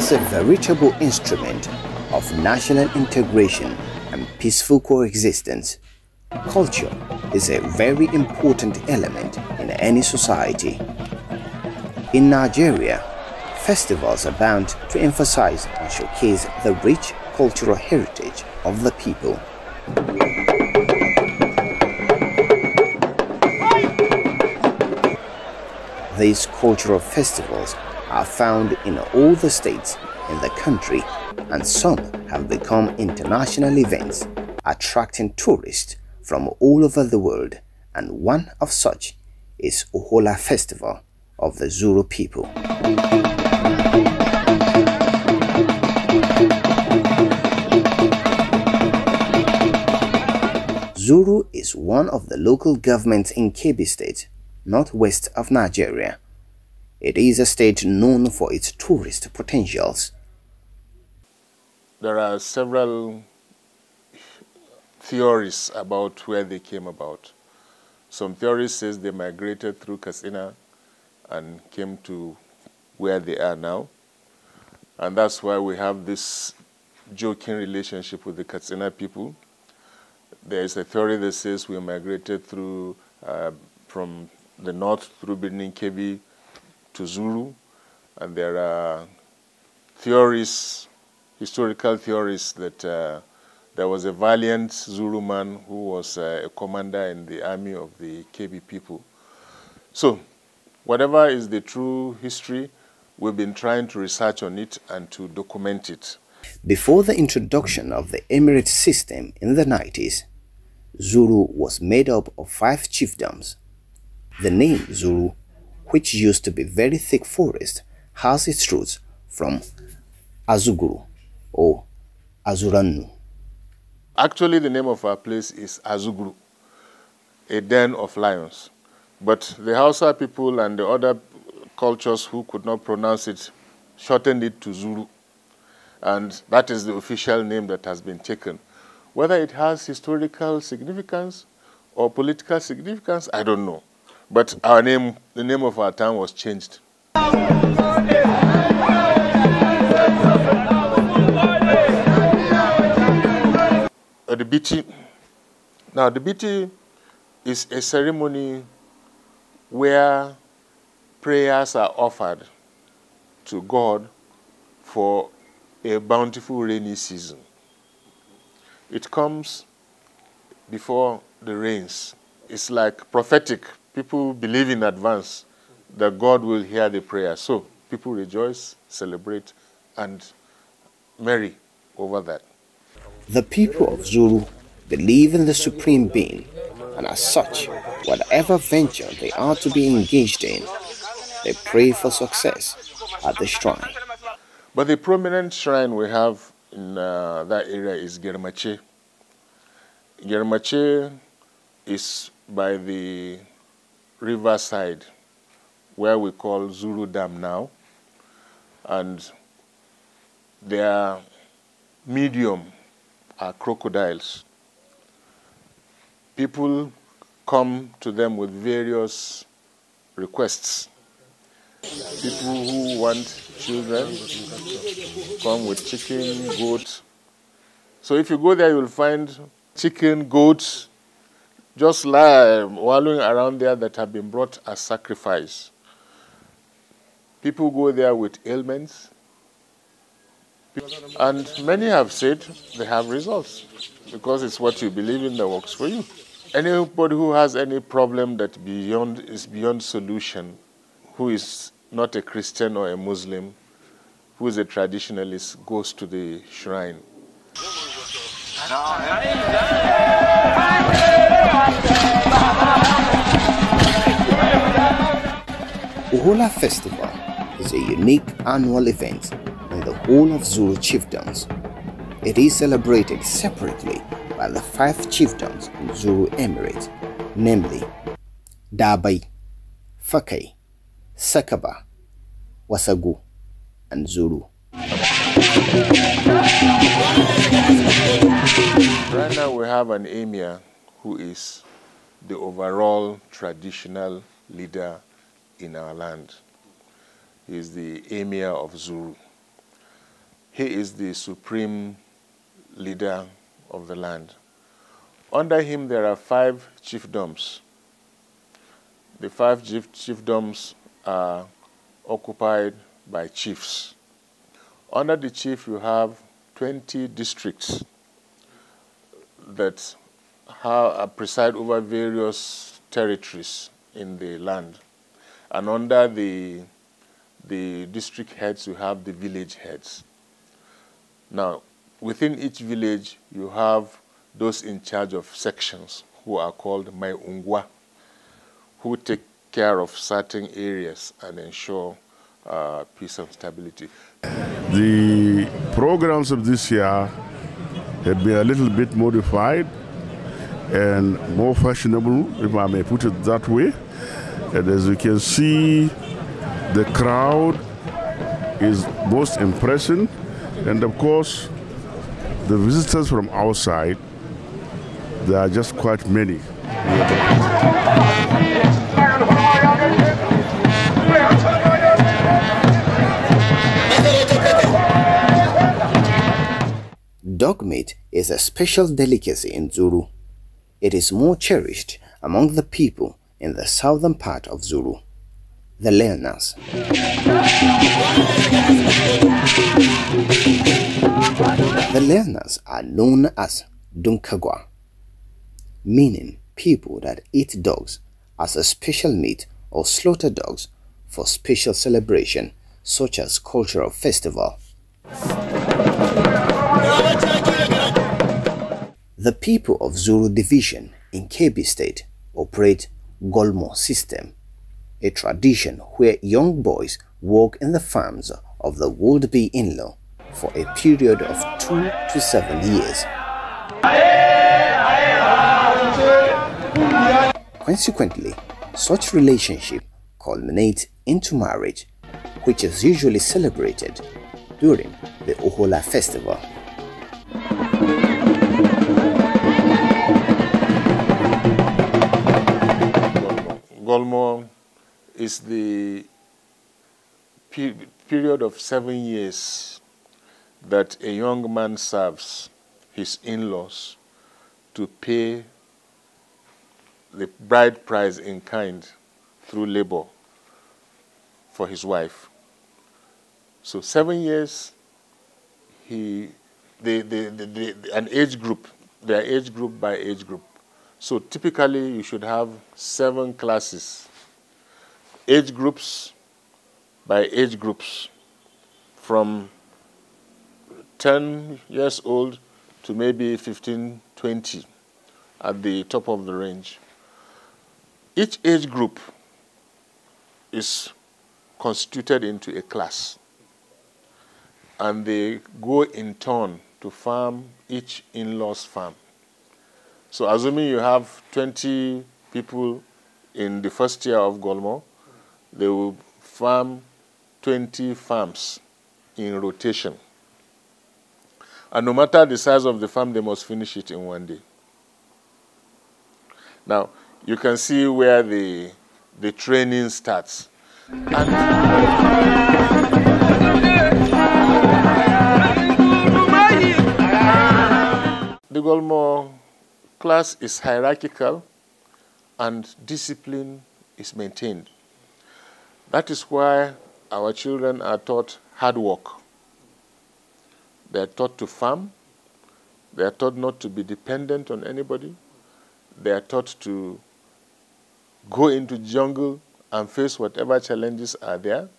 as a veritable instrument of national integration and peaceful coexistence. Culture is a very important element in any society. In Nigeria, festivals are bound to emphasize and showcase the rich cultural heritage of the people. These cultural festivals are found in all the states in the country, and some have become international events attracting tourists from all over the world, and one of such is Uhola Festival of the Zuru people. Zuru is one of the local governments in Kebbi State, northwest of Nigeria. It is a state known for its tourist potentials. There are several theories about where they came about. Some theories says they migrated through Katsina and came to where they are now. And that's why we have this joking relationship with the Katsina people. There is a theory that says we migrated through from the north through Birnin Kebbi to Zuru, and there are theories, historical theories, that there was a valiant Zuru man who was a commander in the army of the Kebbi people. So, whatever is the true history, we've been trying to research on it and to document it. Before the introduction of the Emirate system in the 90s, Zuru was made up of 5 chiefdoms. The name Zuru, which used to be very thick forest, has its roots from Azuguru or Azurannu. Actually, the name of our place is Azuguru, a den of lions. But the Hausa people and the other cultures who could not pronounce it shortened it to Zuru. And that is the official name that has been taken. Whether it has historical significance or political significance, I don't know. But our name, the name of our town was changed. The Biti. Now, the Biti is a ceremony where prayers are offered to God for a bountiful rainy season. It comes before the rains. It's like prophetic. People believe in advance that God will hear the prayer. So people rejoice, celebrate, and merry over that. The people of Zuru believe in the Supreme Being, and as such, whatever venture they are to be engaged in, they pray for success at the shrine. But the prominent shrine we have in that area is Germache. Germache is by the riverside, where we call Zuru Dam now, and their medium are crocodiles. People come to them with various requests. People who want children come with chicken, goat. So if you go there, you'll find chicken, goats, just wallowing around there that have been brought as sacrifice. People go there with ailments, and many have said they have results because it's what you believe in that works for you. Anybody who has any problem that is beyond solution, who is not a Christian or a Muslim, who is a traditionalist, goes to the shrine. Uhola Festival is a unique annual event in the whole of Zuru chiefdoms. It is celebrated separately by the 5 chiefdoms in Zuru Emirate, namely Dabai, Fakai, Sakaba, Wasagu and Zuru. Right now we have an emir who is the overall traditional leader in our land. He is the emir of Zuru. he is the supreme leader of the land. Under him, there are 5 chiefdoms. The 5 chiefdoms are occupied by chiefs. Under the chief, you have 20 districts that preside over various territories in the land. And under the district heads, you have the village heads. Now, within each village, you have those in charge of sections who are called Ungwa, who take care of certain areas and ensure peace and stability. The programs of this year have been a little bit modified and more fashionable, if I may put it that way. And as you can see, the crowd is most impressive, and of course, the visitors from outside, there are just quite many. Dog meat is a special delicacy in Zuru. It is more cherished among the people in the southern part of Zuru, the Learners. The Learners are known as Dunkagwa, meaning people that eat dogs as a special meat or slaughter dogs for special celebration such as cultural festival. The people of Zuru Division in Kebbi State operate Golmo system, a tradition where young boys work in the farms of the would-be in-law for a period of 2 to 7 years. Consequently, such relationship culminates into marriage, which is usually celebrated during the Uhola Festival. Golmo is the period of 7 years that a young man serves his in-laws to pay the bride price in kind through labor for his wife. So 7 years, an age group, they are age group by age group. So typically you should have 7 classes, age groups by age groups, from 10 years old to maybe 15, 20 at the top of the range. Each age group is constituted into a class, and they go in turn to farm each in-law's farm. So assuming you have 20 people in the first year of Golmo, they will farm 20 farms in rotation. And no matter the size of the farm, they must finish it in 1 day. Now, you can see where the training starts. And the Golmo class is hierarchical and discipline is maintained. That is why our children are taught hard work. They are taught to farm. They are taught not to be dependent on anybody. They are taught to go into jungle and face whatever challenges are there.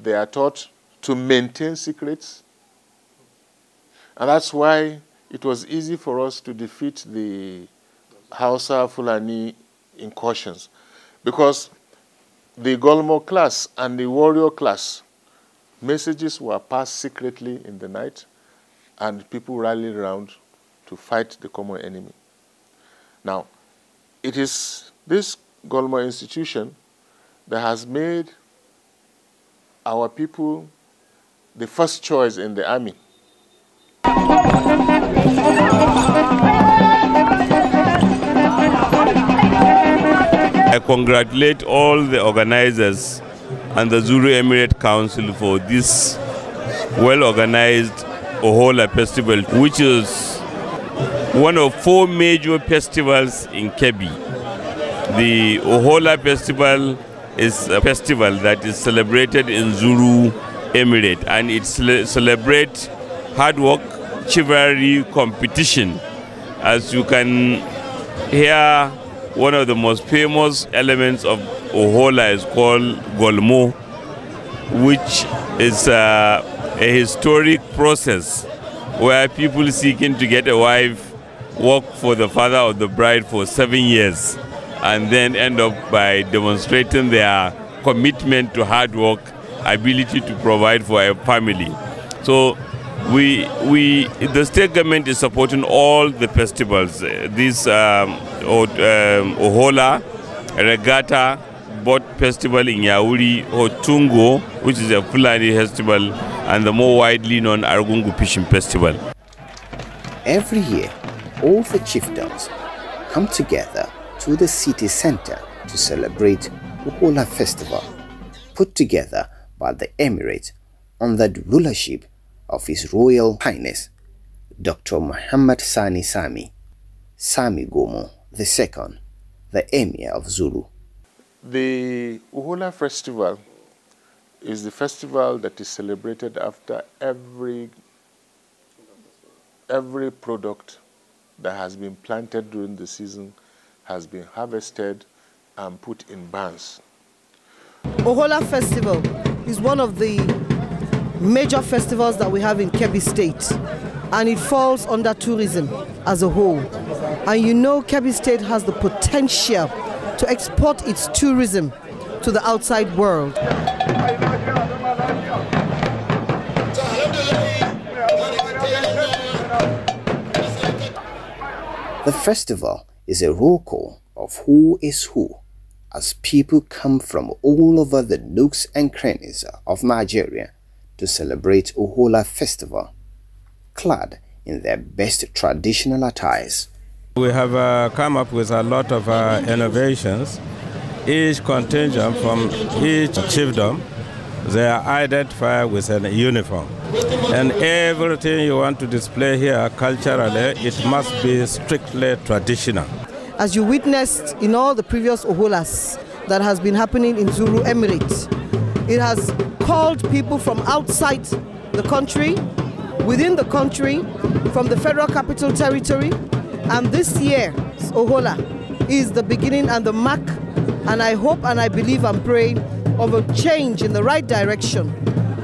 They are taught to maintain secrets. And that's why it was easy for us to defeat the Hausa Fulani incursions, because the Golmo class and the warrior class, messages were passed secretly in the night, and people rallied around to fight the common enemy. Now, it is this Golmo institution that has made our people the first choice in the army. I congratulate all the organizers and the Zuru Emirate Council for this well-organized Uhola Festival, which is one of 4 major festivals in Kebbi. The Uhola Festival is a festival that is celebrated in Zuru Emirate, and it celebrates hard work, chivalry, competition. As you can hear, one of the most famous elements of Uhola is called Golmo, which is a historic process where people seeking to get a wife work for the father of the bride for 7 years and then end up by demonstrating their commitment to hard work, ability to provide for a family. So the state government is supporting all the festivals. This Uhola, Regatta, Boat Festival in Yauri, Otungo, which is a Fulani festival, and the more widely known Argungu Fishing Festival. Every year, all the chiefdoms come together to the city center to celebrate Uhola Festival, put together by the Emirate under the rulership of His Royal Highness Dr. Muhammad Sani Sami Gomo II, the Emir of Zuru. The Uhola Festival is the festival that is celebrated after every product that has been planted during the season has been harvested and put in barns. Uhola Festival is one of the major festivals that we have in Kebbi State, and it falls under tourism as a whole. And you know, Kebbi State has the potential to export its tourism to the outside world. The festival is a roll call of who is who, as people come from all over the nooks and crannies of Nigeria to celebrate Uhola Festival, clad in their best traditional attires. We have come up with a lot of innovations. Each contingent from each chiefdom, they are identified with a uniform. And everything you want to display here culturally, it must be strictly traditional. As you witnessed in all the previous Uholas that has been happening in Zuru Emirate, it has called people from outside the country, within the country, from the Federal Capital Territory, and this year's Uhola is the beginning and the mark, and I hope and I believe and pray of a change in the right direction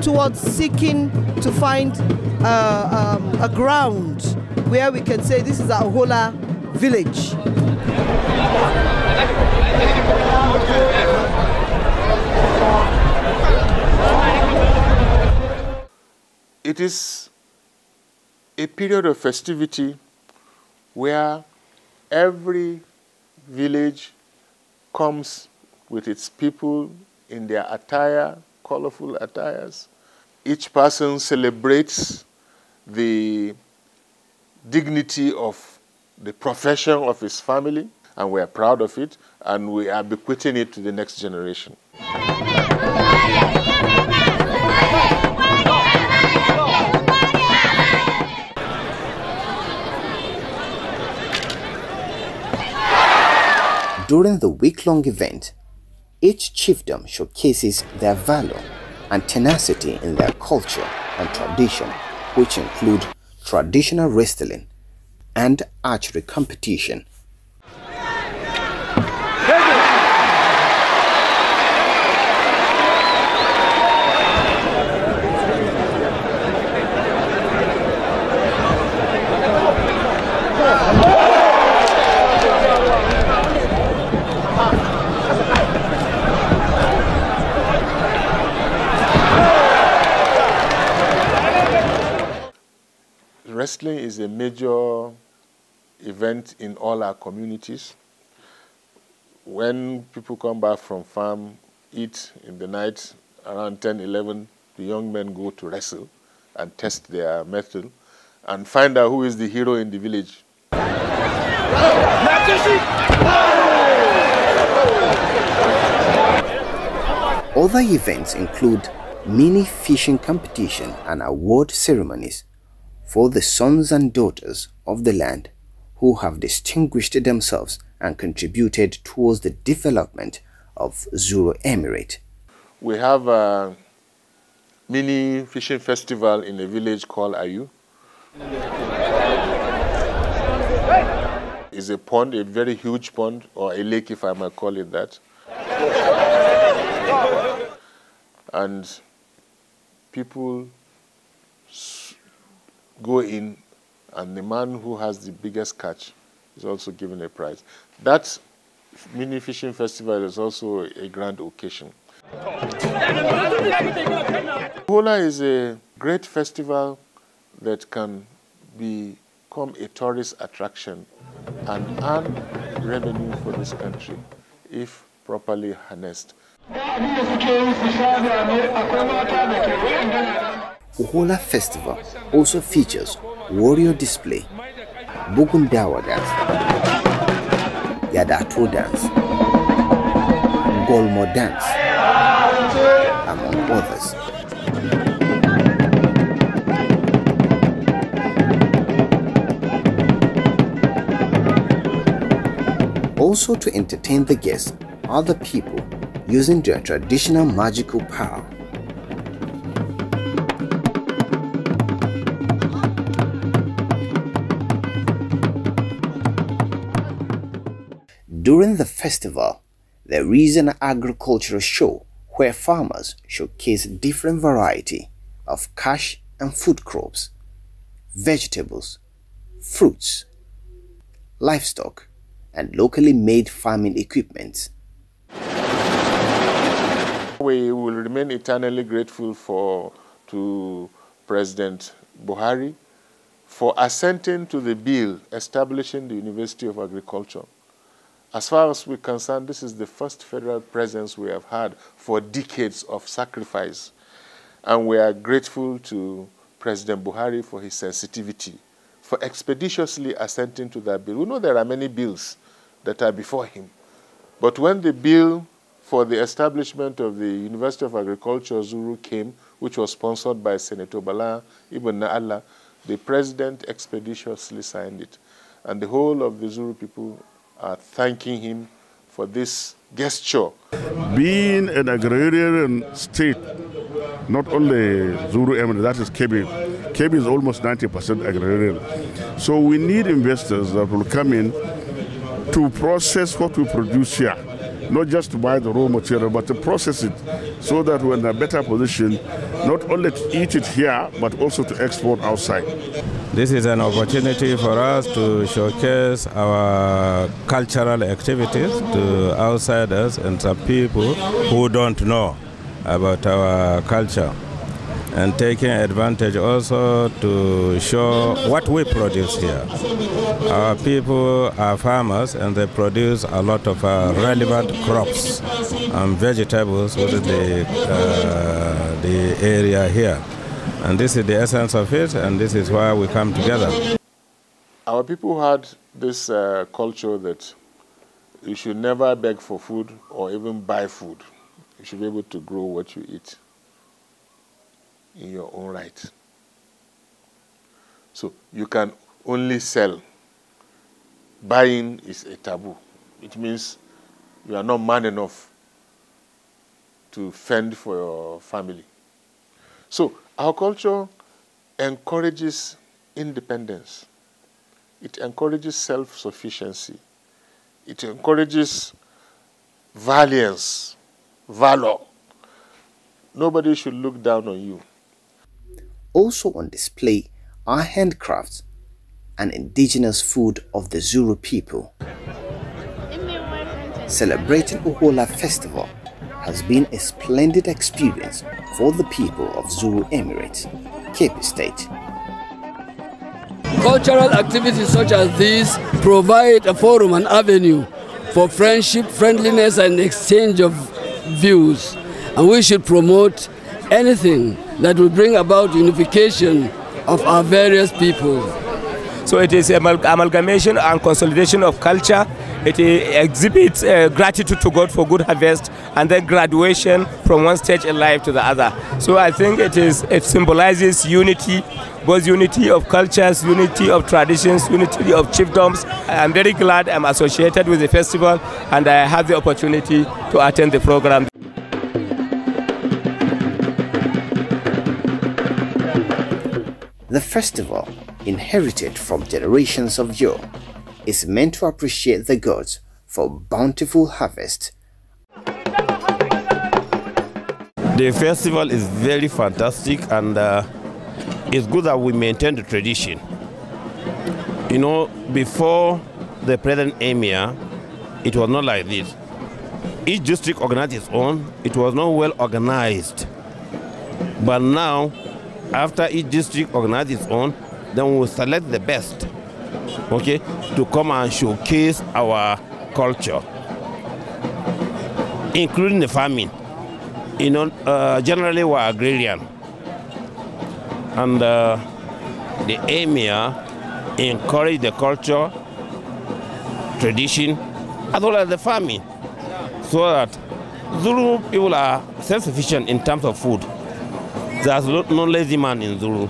towards seeking to find a ground where we can say this is our Uhola village. It is a period of festivity where every village comes with its people in their attire, colorful attires. Each person celebrates the dignity of the profession of his family, and we are proud of it, and we are bequeathing it to the next generation. During the week-long event, each chiefdom showcases their valor and tenacity in their culture and tradition, which include traditional wrestling and archery competition. Wrestling is a major event in all our communities. When people come back from farm, eat in the night, around 10, 11, the young men go to wrestle and test their mettle and find out who is the hero in the village. Other events include mini fishing competition and award ceremonies for the sons and daughters of the land who have distinguished themselves and contributed towards the development of Zuru Emirate. We have a mini fishing festival in a village called Ayu. It's a pond, a very huge pond, or a lake if I might call it that. And people go in, and the man who has the biggest catch is also given a prize. That mini fishing festival is also a grand occasion. Uhola is a great festival that can become a tourist attraction and earn revenue for this country if properly harnessed. Uhola Festival also features warrior display, Bugundawa dance, Yadato dance, Golmo dance, among others. Also to entertain the guests are the people using their traditional magical power. During the festival, there is an agricultural show where farmers showcase different variety of cash and food crops, vegetables, fruits, livestock, and locally made farming equipment. We will remain eternally grateful to President Buhari for assenting to the bill establishing the University of Agriculture. As far as we're concerned, this is the first federal presence we have had for decades of sacrifice. And we are grateful to President Buhari for his sensitivity, for expeditiously assenting to that bill. We know there are many bills that are before him. But when the bill for the establishment of the University of Agriculture, Zuru, came, which was sponsored by Senator Bala Ibn Allah, the president expeditiously signed it. And the whole of the Zuru people are thanking him for this gesture. Being an agrarian state, not only Zuru Emirate, that is Kebbi. Kebbi is almost 90% agrarian. So we need investors that will come in to process what we produce here. Not just to buy the raw material, but to process it so that we're in a better position, not only to eat it here, but also to export outside. This is an opportunity for us to showcase our cultural activities to outsiders and some people who don't know about our culture, and taking advantage also to show what we produce here. Our people are farmers, and they produce a lot of relevant crops and vegetables within the area here. And this is the essence of it, and this is why we come together. Our people had this culture that you should never beg for food or even buy food. You should be able to grow what you eat in your own right. So you can only sell. Buying is a taboo. It means you are not man enough to fend for your family. So our culture encourages independence. It encourages self-sufficiency. It encourages valiance, valor. Nobody should look down on you. Also on display are handcrafts and indigenous food of the Zuru people. Celebrating Uhola Festival has been a splendid experience for the people of Zuru Emirate, Kebbi State. Cultural activities such as these provide a forum and avenue for friendship, friendliness, and exchange of views. And we should promote anything that will bring about unification of our various peoples. So it is amalgamation and consolidation of culture. It exhibits gratitude to God for good harvest and then graduation from one stage in life to the other. So I think it symbolizes unity, both unity of cultures, unity of traditions, unity of chiefdoms. I'm very glad I'm associated with the festival and I have the opportunity to attend the program. The festival, inherited from generations of yore, is meant to appreciate the gods for bountiful harvest. The festival is very fantastic, and it's good that we maintain the tradition. You know, before the present emir, it was not like this. Each district organized its own. It was not well organized. But now, after each district organized its own, then we will select the best, okay, to come and showcase our culture, including the farming. You know, generally we're agrarian, and the emir encouraged the culture, tradition, as well as the farming, so that Zulu people are self-sufficient in terms of food. There's no lazy man in Zulu.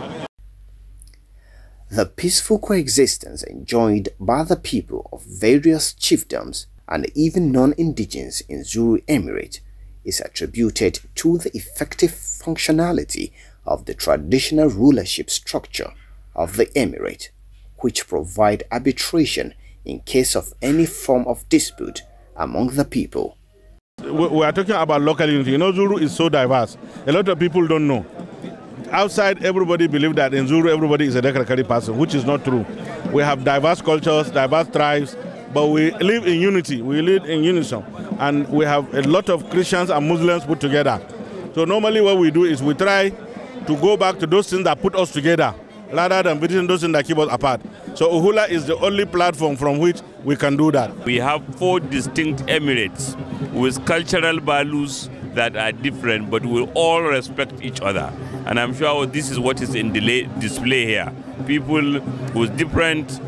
The peaceful coexistence enjoyed by the people of various chiefdoms and even non-indigenous in Zuru Emirate is attributed to the effective functionality of the traditional rulership structure of the emirate, which provide arbitration in case of any form of dispute among the people. We are talking about local unity. You know, Zuru is so diverse. A lot of people don't know. Outside, everybody believes that in Zuru, everybody is a Dekrakari person, which is not true. We have diverse cultures, diverse tribes, but we live in unity. We live in unison. And we have a lot of Christians and Muslims put together. So normally what we do is we try to go back to those things that put us together, rather than visiting those things that keep us apart. So Uhola is the only platform from which we can do that. We have 4 distinct emirates with cultural values that are different, but we all respect each other. And I'm sure this is what is in display here. People with different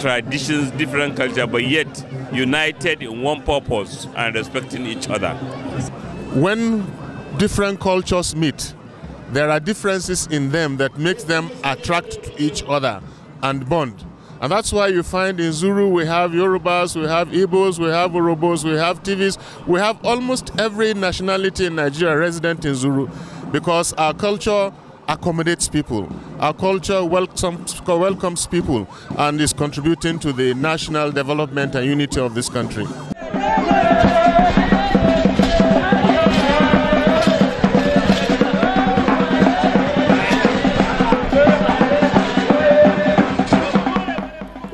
traditions, different culture, but yet united in one purpose and respecting each other. When different cultures meet, there are differences in them that makes them attract to each other and bond. And that's why you find in Zuru we have Yorubas, we have Igbos, we have Urhobos, we have TVs, we have almost every nationality in Nigeria resident in Zuru, because our culture accommodates people. Our culture welcomes people and is contributing to the national development and unity of this country.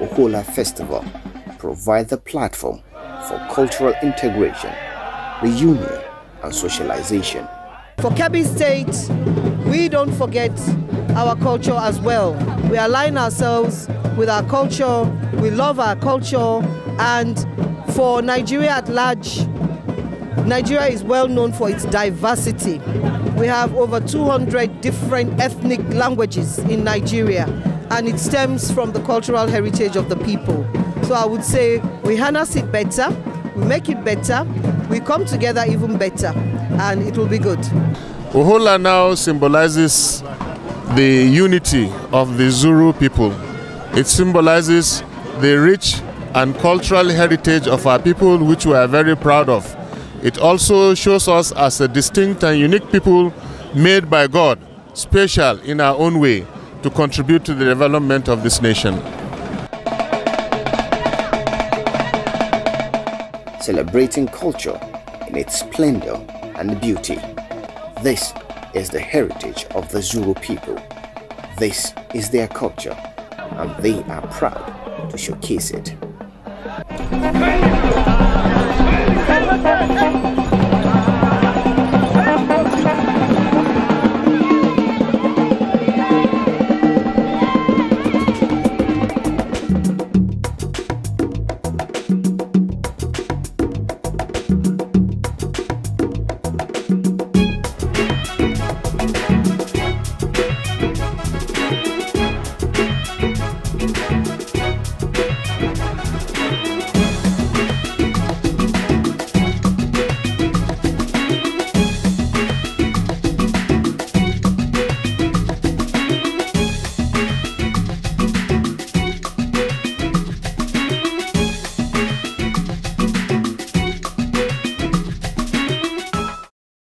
Uhola Festival provides the platform for cultural integration, reunion, and socialization. For Kebbi State, we don't forget our culture as well. We align ourselves with our culture, we love our culture, and for Nigeria at large, Nigeria is well known for its diversity. We have over 200 different ethnic languages in Nigeria, and it stems from the cultural heritage of the people. So I would say we harness it better, we make it better, we come together even better, and it will be good. Uhola now symbolizes the unity of the Zuru people. It symbolizes the rich and cultural heritage of our people, which we are very proud of. It also shows us as a distinct and unique people made by God, special in our own way, to contribute to the development of this nation. Celebrating culture in its splendor and beauty. This is the heritage of the Zuru people. This is their culture, and they are proud to showcase it.